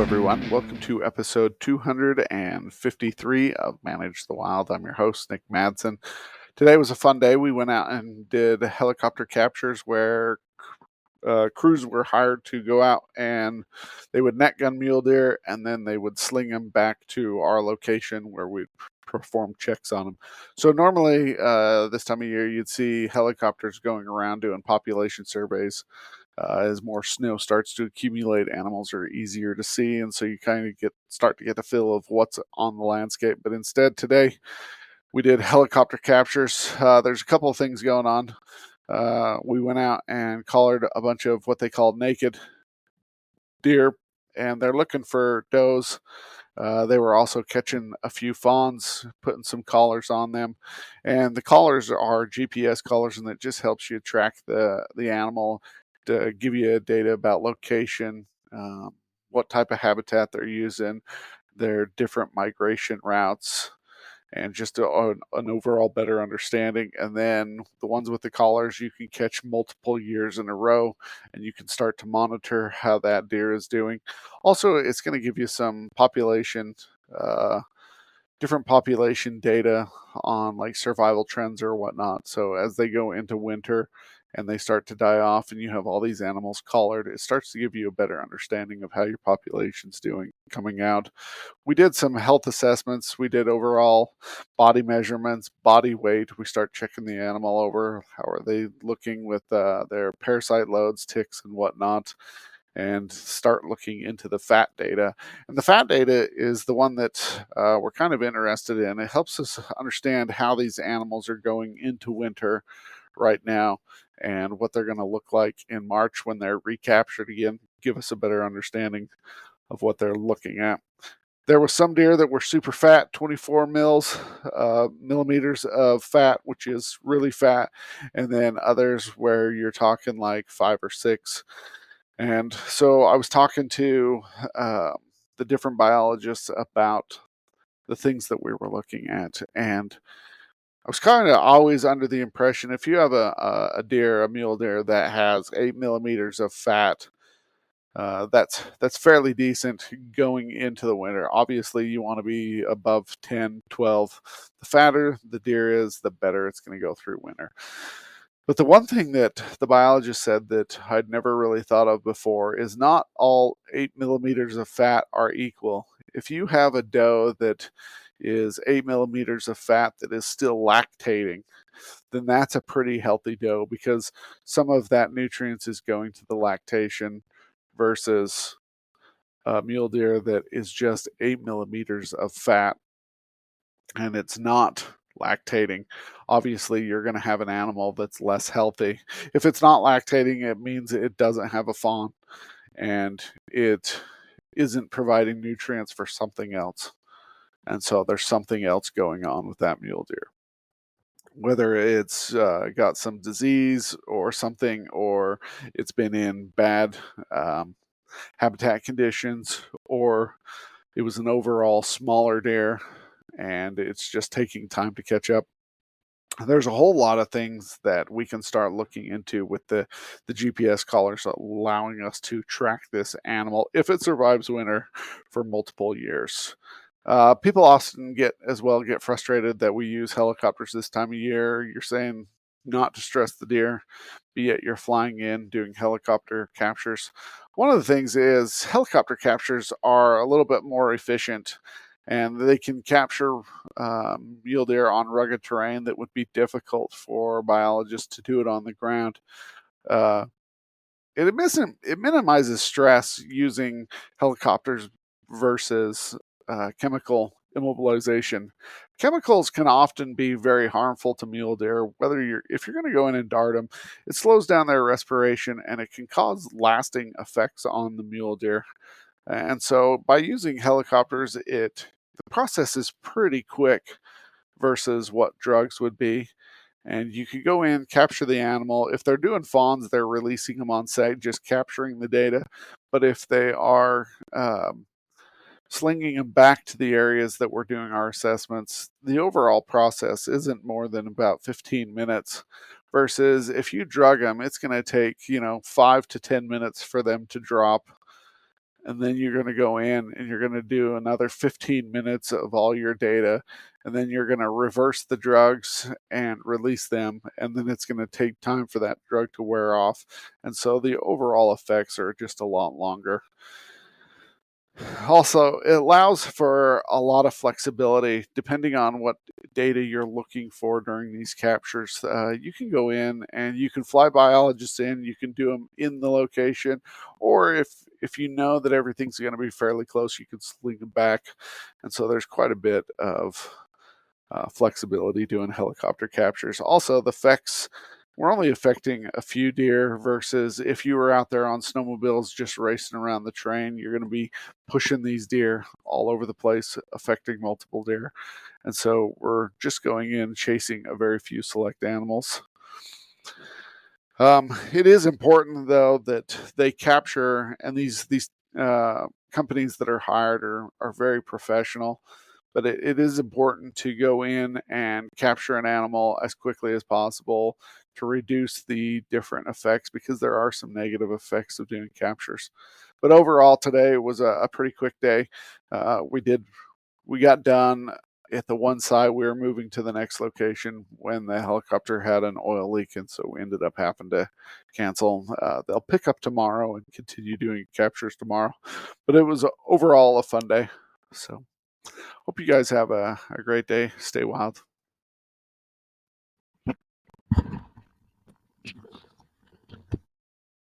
everyone. Welcome to episode 253 of Manage the Wild. I'm your host, Nick Madsen. Today was a fun day. We went out and did helicopter captures where crews were hired to go out and they would net gun mule deer and then they would sling them back to our location where we'd perform checks on them. So normally this time of year you'd see helicopters going around doing population surveys. As more snow starts to accumulate, animals are easier to see, and so you kind of start to get a feel of what's on the landscape. But instead, today we did helicopter captures. There's a couple of things going on. We went out and collared a bunch of what they call naked deer, and they're looking for does. They were also catching a few fawns, putting some collars on them, and the collars are GPS collars, and it just helps you track the animal to give you data about location, what type of habitat they're using, their different migration routes, and just an overall better understanding. And then the ones with the collars, you can catch multiple years in a row, and you can start to monitor how that deer is doing. Also, it's going to give you some different population data on like survival trends or whatnot. So as they go into winter and they start to die off and you have all these animals collared, it starts to give you a better understanding of how your population's doing coming out. We did some health assessments. We did overall body measurements, body weight. We start checking the animal over. How are they looking with their parasite loads, ticks, and whatnot, and start looking into the fat data. And the fat data is the one that we're kind of interested in. It helps us understand how these animals are going into winter right now and what they're going to look like in March when they're recaptured again, give us a better understanding of what they're looking at. There was some deer that were super fat, 24 millimeters of fat, which is really fat, and then others where you're talking like 5 or 6. And so I was talking to the different biologists about the things that we were looking at. And I was kind of always under the impression if you have a deer, a mule deer that has 8 millimeters of fat, that's fairly decent going into the winter. Obviously, you want to be above 10, 12. The fatter the deer is, the better it's going to go through winter. But the one thing that the biologist said that I'd never really thought of before is not all 8 millimeters of fat are equal. If you have a doe that is 8 millimeters of fat that is still lactating, then that's a pretty healthy doe because some of that nutrients is going to the lactation versus a mule deer that is just 8 millimeters of fat and it's not lactating. Obviously, you're going to have an animal that's less healthy. If it's not lactating, it means it doesn't have a fawn and it isn't providing nutrients for something else. And so there's something else going on with that mule deer. Whether it's got some disease or something, or it's been in bad habitat conditions, or it was an overall smaller deer and it's just taking time to catch up. There's a whole lot of things that we can start looking into with the GPS collars allowing us to track this animal if it survives winter for multiple years. People often get frustrated that we use helicopters this time of year. You're saying not to stress the deer, be it you're flying in doing helicopter captures. One of the things is helicopter captures are a little bit more efficient and they can capture mule deer on rugged terrain that would be difficult for biologists to do it on the ground. Uh, it minimizes stress using helicopters versus chemical immobilization. Chemicals can often be very harmful to mule deer. If you're going to go in and dart them, it slows down their respiration and it can cause lasting effects on the mule deer. And so by using helicopters, the process is pretty quick versus what drugs would be. And you can go in, capture the animal. If they're doing fawns, they're releasing them on site, just capturing the data. But if they are slinging them back to the areas that we're doing our assessments, the overall process isn't more than about 15 minutes. Versus if you drug them, it's going to take 5 to 10 minutes for them to drop and then you're going to go in and you're going to do another 15 minutes of all your data, and then you're going to reverse the drugs and release them, and then it's going to take time for that drug to wear off, and so the overall effects are just a lot longer. Also, it allows for a lot of flexibility depending on what data you're looking for during these captures. You can go in and you can fly biologists in, you can do them in the location, or if you know that everything's going to be fairly close, you can sling them back. And so there's quite a bit of flexibility doing helicopter captures. Also, the effects, we're only affecting a few deer versus if you were out there on snowmobiles just racing around the train, you're going to be pushing these deer all over the place, affecting multiple deer. And so we're just going in chasing a very few select animals. It is important though that they capture, and these companies that are hired are very professional. But it is important to go in and capture an animal as quickly as possible to reduce the different effects, because there are some negative effects of doing captures. But overall, today was a pretty quick day. We got done at the one site. We were moving to the next location when the helicopter had an oil leak, and so we ended up having to cancel. They'll pick up tomorrow and continue doing captures tomorrow. But it was overall a fun day. So hope you guys have a great day. Stay wild.